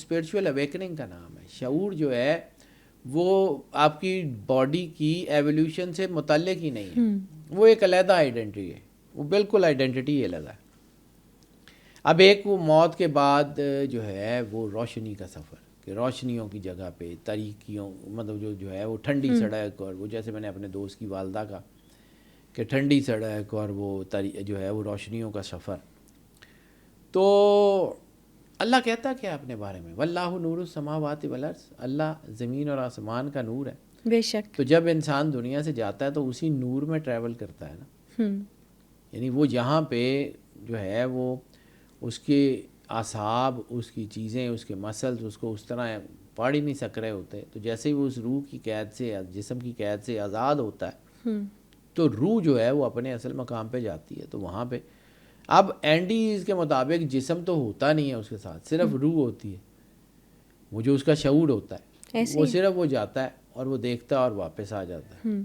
Spiritual awakening کا نام ہے. شعور جو ہے وہ آپ کی باڈی کی ایولیوشن سے متعلق ہی نہیں ہے, وہ ایک علیحدہ آئیڈینٹی ہے, وہ بالکل آئیڈینٹی الگ ہے. اب ایک وہ موت کے بعد جو ہے وہ روشنی کا سفر, کہ روشنیوں کی جگہ پہ تاریکیوں, مطلب جو ہے وہ ٹھنڈی سڑک, اور وہ جیسے میں نے اپنے دوست کی والدہ کا کہ ٹھنڈی سڑک اور وہ جو ہے وہ روشنیوں کا سفر. تو اللہ کہتا کیا اپنے بارے میں, واللہ نور السماوات والارض, اللہ زمین اور آسمان کا نور ہے. بے شک. تو جب انسان دنیا سے جاتا ہے تو اسی نور میں ٹریول کرتا ہے نا, یعنی وہ جہاں پہ جو ہے وہ اس کے اعصاب, اس کی چیزیں, اس کے مسلز اس کو اس طرح پاڑ ہی نہیں سک رہے ہوتے, تو جیسے ہی وہ اس روح کی قید سے, جسم کی قید سے آزاد ہوتا ہے تو روح جو ہے وہ اپنے اصل مقام پہ جاتی ہے. تو وہاں پہ اب اینڈیز کے مطابق جسم تو ہوتا نہیں ہے اس کے ساتھ, صرف روح ہوتی ہے, وہ جو اس کا شعور ہوتا ہے وہ صرف وہ جاتا ہے اور وہ دیکھتا ہے اور واپس آ جاتا ہے.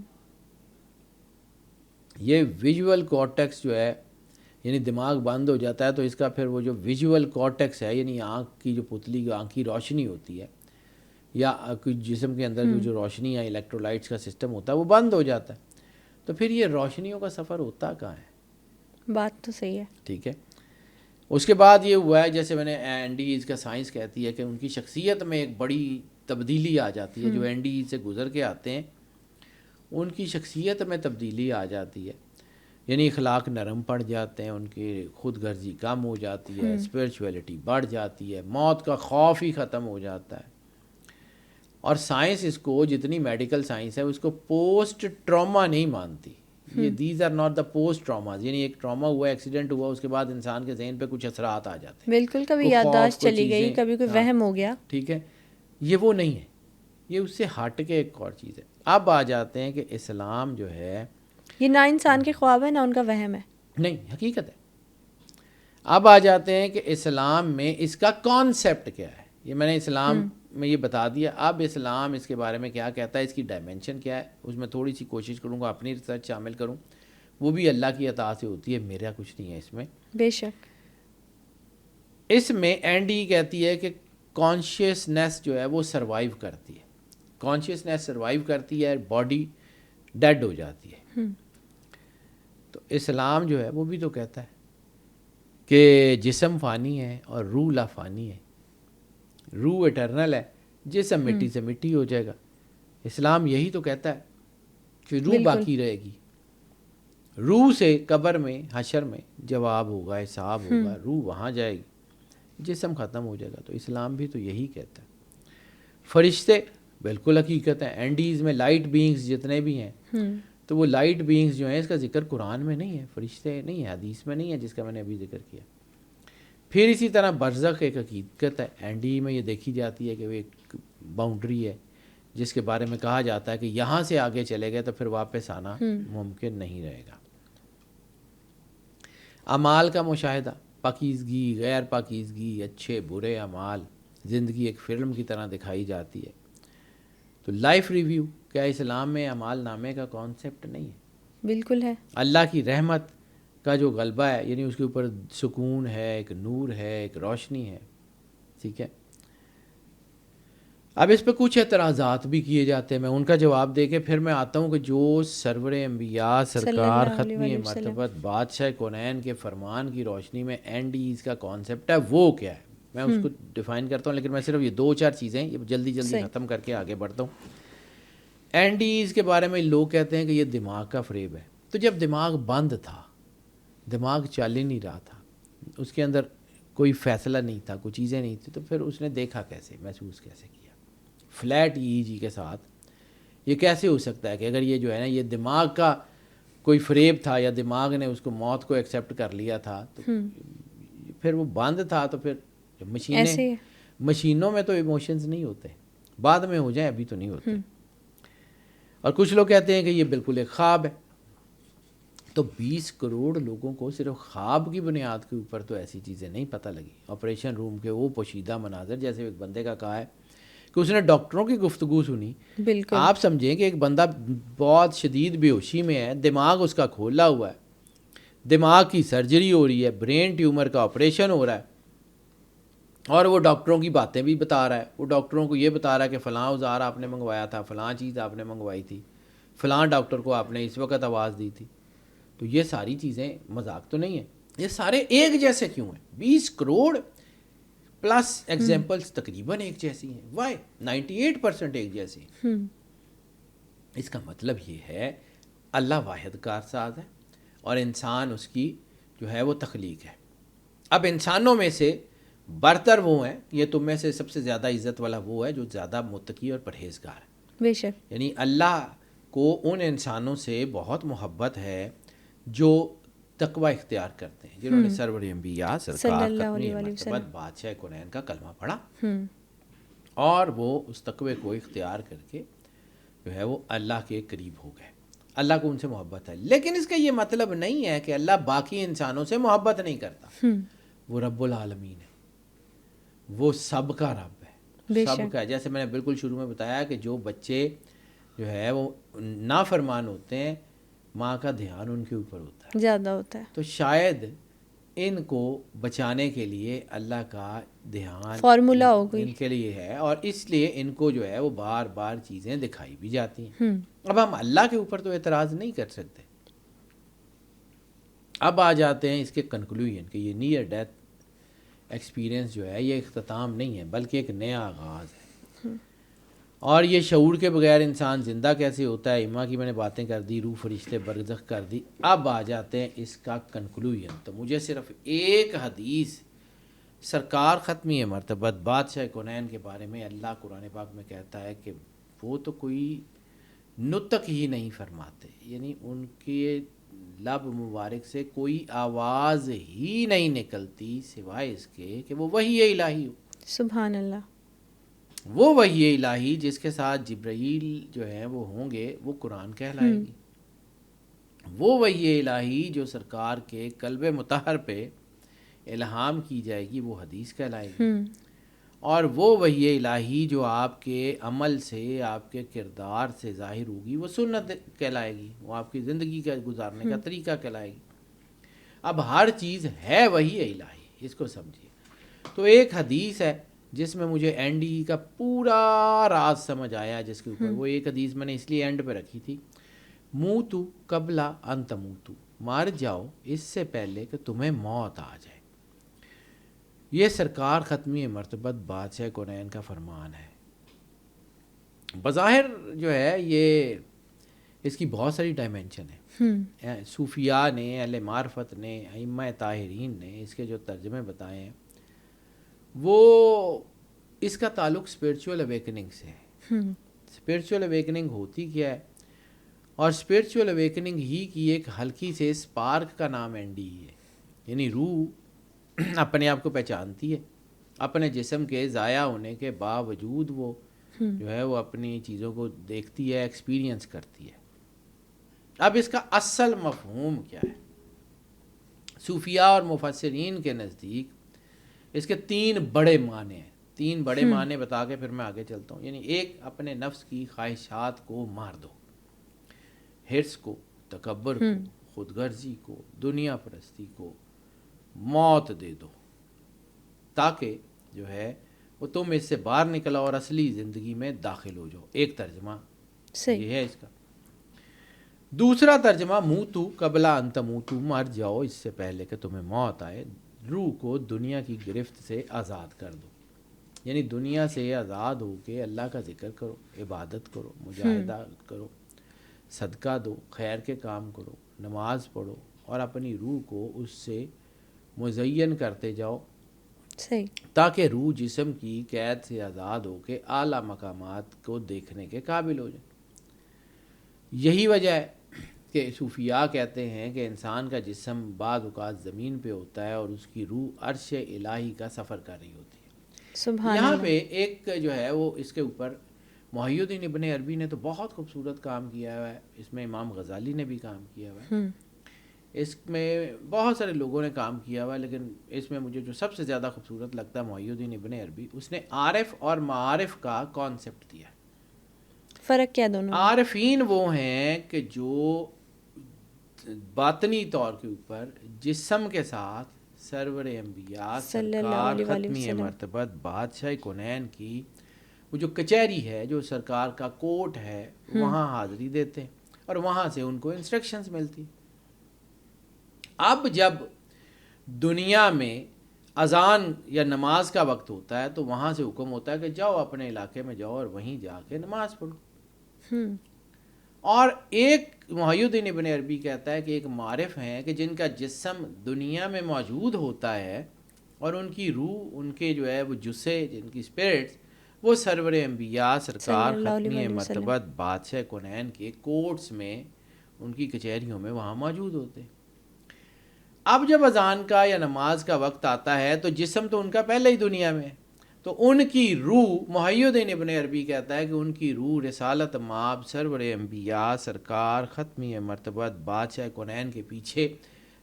یہ ویژول کارٹیکس جو ہے, یعنی دماغ بند ہو جاتا ہے تو اس کا پھر وہ جو ویژول کارٹیکس ہے, یعنی آنکھ کی جو پتلی کی آنکھ کی روشنی ہوتی ہے یا کچھ جسم کے اندر جو روشنی یا الیکٹرولائٹس کا سسٹم ہوتا ہے وہ بند ہو جاتا ہے. تو پھر یہ روشنیوں کا سفر ہوتا کہاں ہے؟ بات تو صحیح ہے. ٹھیک ہے. اس کے بعد یہ ہوا ہے, جیسے میں نے اینڈیز کا سائنس کہتی ہے کہ ان کی شخصیت میں ایک بڑی تبدیلی آ جاتی ہے. جو اینڈیز سے گزر کے آتے ہیں ان کی شخصیت میں تبدیلی آ جاتی ہے, یعنی اخلاق نرم پڑ جاتے ہیں, ان کی خود غرضی کم ہو جاتی ہے, اسپرچویلٹی بڑھ جاتی ہے, موت کا خوف ہی ختم ہو جاتا ہے. اور سائنس اس کو, جتنی میڈیکل سائنس ہے اس کو پوسٹ ٹراما نہیں مانتی. یہ these are not the post traumas, یعنی ایک ٹراما ہوا, ایکسیڈنٹ ہوا, اس کے بعد انسان کے ذہن پہ کچھ اثرات آ جاتے ہیں, بالکل, کبھی یادداشت چلی گئی, کبھی کوئی وہم ہو گیا. ٹھیک ہے, یہ وہ نہیں ہے, یہ اس سے ہٹ کے ایک اور چیز ہے. اب آ جاتے ہیں کہ اسلام جو ہے یہ نہ انسان کے خواب ہے نہ ان کا وہم ہے, نہیں, حقیقت ہے. اب آ جاتے ہیں کہ اسلام میں اس کا کانسیپٹ کیا ہے. یہ میں نے اسلام میں یہ بتا دیا. اب اسلام اس کے بارے میں کیا کہتا ہے, اس کی ڈائمینشن کیا ہے, اس میں تھوڑی سی کوشش کروں گا اپنی ریسرچ شامل کروں, وہ بھی اللہ کی عطا سے ہوتی ہے, میرا کچھ نہیں ہے اس میں. بے شک. اس میں اینڈی کہتی ہے کہ کانشیسنیس جو ہے وہ سروائیو کرتی ہے, کانشیسنیس سروائیو کرتی ہے, باڈی ڈیڈ ہو جاتی ہے. تو اسلام جو ہے وہ بھی تو کہتا ہے کہ جسم فانی ہے اور روح لا فانی ہے, روح اٹرنل ہے, جسم مٹی سے مٹی ہو جائے گا. اسلام یہی تو کہتا ہے کہ روح باقی رہے گی, روح سے قبر میں حشر میں جواب ہوگا, حساب ہوگا, روح وہاں جائے گی, جسم ختم ہو جائے گا. تو اسلام بھی تو یہی کہتا ہے. فرشتے بالکل حقیقت ہے, اینڈیز میں لائٹ بینگز جتنے بھی ہیں تو وہ لائٹ بینگز جو ہیں اس کا ذکر قرآن میں نہیں ہے, فرشتے نہیں ہے, حدیث میں نہیں ہے جس کا میں نے ابھی ذکر کیا. پھر اسی طرح برزخ ایک حقیقت ہے, اینڈی میں یہ دیکھی جاتی ہے کہ وہ ایک باؤنڈری ہے جس کے بارے میں کہا جاتا ہے کہ یہاں سے آگے چلے گئے تو پھر واپس آنا ممکن نہیں رہے گا. اعمال کا مشاہدہ, پاکیزگی, غیر پاکیزگی, اچھے برے اعمال, زندگی ایک فلم کی طرح دکھائی جاتی ہے. تو لائف ریویو, کیا اسلام میں اعمال نامے کا کانسیپٹ نہیں ہے؟ بالکل ہے. اللہ کی رحمت کا جو غلبہ ہے, یعنی اس کے اوپر سکون ہے, ایک نور ہے, ایک روشنی ہے. ٹھیک ہے. اب اس پہ کچھ اعتراضات بھی کیے جاتے ہیں, میں ان کا جواب دے کے پھر میں آتا ہوں کہ جو سرور انبیاء سرکار ختمی مرتبت بادشاہ کونین کے فرمان کی روشنی میں اینڈیز کا کانسیپٹ ہے وہ کیا ہے, میں اس کو ڈیفائن کرتا ہوں. لیکن میں صرف یہ 2-4 چیزیں یہ جلدی ختم کر کے آگے بڑھتا ہوں. اینڈیز کے بارے میں لوگ کہتے ہیں کہ یہ دماغ کا فریب ہے. تو جب دماغ بند تھا, دماغ چل ہی نہیں رہا تھا, اس کے اندر کوئی فیصلہ نہیں تھا, کوئی چیزیں نہیں تھیں, تو پھر اس نے دیکھا کیسے, محسوس کیسے کیا فلیٹ EEG کے ساتھ؟ یہ کیسے ہو سکتا ہے کہ اگر یہ جو ہے نا یہ دماغ کا کوئی فریب تھا یا دماغ نے اس کو موت کو ایکسیپٹ کر لیا تھا, تو پھر وہ بند تھا, تو پھر مشینوں میں تو ایموشنز نہیں ہوتے, بعد میں ہو جائیں, ابھی تو نہیں ہوتے. اور کچھ لوگ کہتے ہیں کہ یہ بالکل ایک خواب ہے. تو 20 کروڑ لوگوں کو صرف خواب کی بنیاد کے اوپر تو ایسی چیزیں نہیں پتہ لگی. آپریشن روم کے وہ پوشیدہ مناظر, جیسے ایک بندے کا کہا ہے کہ اس نے ڈاکٹروں کی گفتگو سنی. آپ سمجھیں کہ ایک بندہ بہت شدید بے ہوشی میں ہے, دماغ اس کا کھولا ہوا ہے, دماغ کی سرجری ہو رہی ہے, برین ٹیومر کا آپریشن ہو رہا ہے, اور وہ ڈاکٹروں کی باتیں بھی بتا رہا ہے، وہ ڈاکٹروں کو یہ بتا رہا ہے کہ فلاں اوزار آپ نے منگوایا تھا، فلاں چیز آپ نے منگوائی تھی، فلاں ڈاکٹر کو آپ نے اس وقت آواز دی تھی. تو یہ ساری چیزیں مذاق تو نہیں ہیں. یہ سارے ایک جیسے کیوں ہیں؟ 20 کروڑ پلس ایگزامپلس تقریباً ایک جیسی ہیں. وائی 98% ایک جیسی ہیں. اس کا مطلب یہ ہے اللہ واحد کار ساز ہے اور انسان اس کی جو ہے وہ تخلیق ہے. اب انسانوں میں سے برتر وہ ہیں، یہ تم میں سے سب سے زیادہ عزت والا وہ ہے جو زیادہ متقی اور پرہیزگار ہے. بے شک. یعنی اللہ کو ان انسانوں سے بہت محبت ہے جو تقوی اختیار کرتے ہیں، جنہوں نے سرور انبیاء سرکار ختمی مرتبت بادشاہ کونین کا کلمہ پڑھا اور وہ اس تقوی کو اختیار کر کے جو ہے وہ اللہ کے قریب ہو گئے. اللہ کو ان سے محبت ہے، لیکن اس کا یہ مطلب نہیں ہے کہ اللہ باقی انسانوں سے محبت نہیں کرتا. وہ رب العالمین ہے، وہ سب کا رب ہے، سب کا. جیسے میں نے بالکل شروع میں بتایا کہ جو بچے جو ہے وہ نافرمان ہوتے ہیں، ماں کا دھیان ان کے اوپر ہوتا ہے، زیادہ ہوتا ہے. تو شاید ان کو بچانے کے لیے اللہ کا دھیان فارمولا ہو کوئی ان کے لیے ہے، اور اس لیے ان کو جو ہے وہ بار بار چیزیں دکھائی بھی جاتی ہیں. اب ہم اللہ کے اوپر تو اعتراض نہیں کر سکتے. اب آ جاتے ہیں اس کے کنکلوژن کہ یہ نیئر ڈیتھ ایکسپیرینس جو ہے یہ اختتام نہیں ہے بلکہ ایک نیا آغاز ہے. اور یہ شعور کے بغیر انسان زندہ کیسے ہوتا ہے، ایما کی میں نے باتیں کر دی، روح فرشتے برزخ کر دی. اب آ جاتے ہیں اس کا کنکلوژن. تو مجھے صرف ایک حدیث سرکار ختمی مرتبت بادشاہ کونین کے بارے میں اللہ قرآن پاک میں کہتا ہے کہ وہ تو کوئی نطق ہی نہیں فرماتے، یعنی ان کے لب مبارک سے کوئی آواز ہی نہیں نکلتی سوائے اس کے کہ وہ وحی الہی ہو. سبحان اللہ. وہ وحی الہی جس کے ساتھ جبرائیل جو ہے وہ ہوں گے وہ قرآن کہلائے گی. وہ وحی الہی جو سرکار کے قلب مطہر پہ الہام کی جائے گی وہ حدیث کہلائے گی. اور وہ وحی الہی جو آپ کے عمل سے، آپ کے کردار سے ظاہر ہوگی وہ سنت کہلائے گی، وہ آپ کی زندگی کا گزارنے کا طریقہ کہلائے گی. اب ہر چیز ہے وحی الہی، اس کو سمجھیے. تو ایک حدیث ہے جس میں مجھے این ڈی کا پورا راز سمجھ آیا، جس کے اوپر وہ ایک حدیث میں نے اس لیے اینڈ پہ رکھی تھی، موتو قبل ان تموتو، مر جاؤ اس سے پہلے کہ تمہیں موت آ جائے. یہ سرکار ختمی مرتبت بادشاہ کونین کا فرمان ہے. بظاہر جو ہے یہ اس کی بہت ساری ڈائمینشن ہیں. صوفیاء نے، اہل معرفت نے، ائمہ طاہرین نے اس کے جو ترجمے بتائے ہیں وہ اس کا تعلق اسپرچول اویکننگ سے ہے. اسپرچول اویکننگ ہوتی کیا ہے؟ اور اسپرچول اویکننگ ہی کی ایک ہلکی سے اسپارک کا نام این ڈی ہے. یعنی روح اپنے آپ کو پہچانتی ہے، اپنے جسم کے ضائع ہونے کے باوجود وہ جو ہے وہ اپنی چیزوں کو دیکھتی ہے، ایکسپیرینس کرتی ہے. اب اس کا اصل مفہوم کیا ہے؟ صوفیاء اور مفسرین کے نزدیک اس کے 3 بڑے معنی ہیں. 3 بڑے معنی بتا کے پھر میں آگے چلتا ہوں. یعنی ایک، اپنے نفس کی خواہشات کو مار دو، حرص کو، تکبر کو، خود غرضی کو، دنیا پرستی کو موت دے دو تاکہ جو ہے وہ تم اس سے باہر نکلا اور اصلی زندگی میں داخل ہو جاؤ. ایک ترجمہ یہ ہے اس کا. دوسرا ترجمہ موتو قبل ان تموتو، مر جاؤ اس سے پہلے کہ تمہیں موت آئے، روح کو دنیا کی گرفت سے آزاد کر دو. یعنی دنیا سے آزاد ہو کے اللہ کا ذکر کرو، عبادت کرو، مجاہدہ کرو، صدقہ دو، خیر کے کام کرو، نماز پڑھو اور اپنی روح کو اس سے مزین کرتے جاؤ تاکہ روح جسم کی قید سے آزاد ہو کے اعلیٰ مقامات کو دیکھنے کے قابل ہو جائے. یہی وجہ ہے کہ صوفیاء کہتے ہیں کہ انسان کا جسم بعض اوقات زمین پہ ہوتا ہے اور اس کی روح عرش الہی کا سفر کر رہی ہوتی ہے. یہاں پہ ایک جو ہے وہ اس کے اوپر محی الدین ابن عربی نے تو بہت خوبصورت کام کیا ہوا ہے، اس میں امام غزالی نے بھی کام کیا ہوا ہے، اس میں بہت سارے لوگوں نے کام کیا ہوا ہے، لیکن اس میں مجھے جو سب سے زیادہ خوبصورت لگتا ہے محی الدین ابن عربی، اس نے عارف اور معارف کا کانسیپٹ دیا ہے. فرق کیا دونوں؟ عارفین وہ ہیں کہ جو باطنی طور کے اوپر جسم کے ساتھ سرور انبیاء صلی اللہ سرکار علیہ وآلہ ختمی وسلم۔ مرتبت بادشاہ کونین کی وہ جو کچہری ہے، جو سرکار کا کوٹ ہے، وہاں حاضری دیتے اور وہاں سے ان کو انسٹرکشنز ملتی۔ اب جب دنیا میں اذان یا نماز کا وقت ہوتا ہے تو وہاں سے حکم ہوتا ہے کہ جاؤ اپنے علاقے میں جاؤ اور وہیں جا کے نماز پڑھو۔ اور ایک محی الدین ابن عربی کہتا ہے کہ ایک معرف ہیں کہ جن کا جسم دنیا میں موجود ہوتا ہے اور ان کی روح، ان کے جو ہے وہ جسے، جن کی اسپرٹس، وہ سرور انبیاء سرکار ختمی مرتبت بادشاہ کونین کے کورٹس میں، ان کی کچہریوں میں وہاں موجود ہوتے ہیں۔ اب جب اذان کا یا نماز کا وقت آتا ہے تو جسم تو ان کا پہلے ہی دنیا میں ہے، تو ان کی روح، محی الدین ابن عربی کہتا ہے کہ ان کی روح رسالت مآب سرور انبیاء سرکار ختمی مرتبت بادشاہ کونین کے پیچھے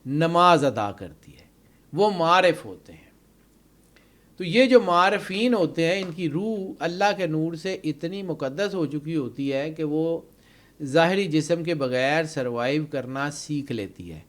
نماز ادا کرتی ہے۔ وہ معرف ہوتے ہیں۔ تو یہ جو معرفین ہوتے ہیں، ان کی روح اللہ کے نور سے اتنی مقدس ہو چکی ہوتی ہے کہ وہ ظاہری جسم کے بغیر سروائیو کرنا سیکھ لیتی ہے۔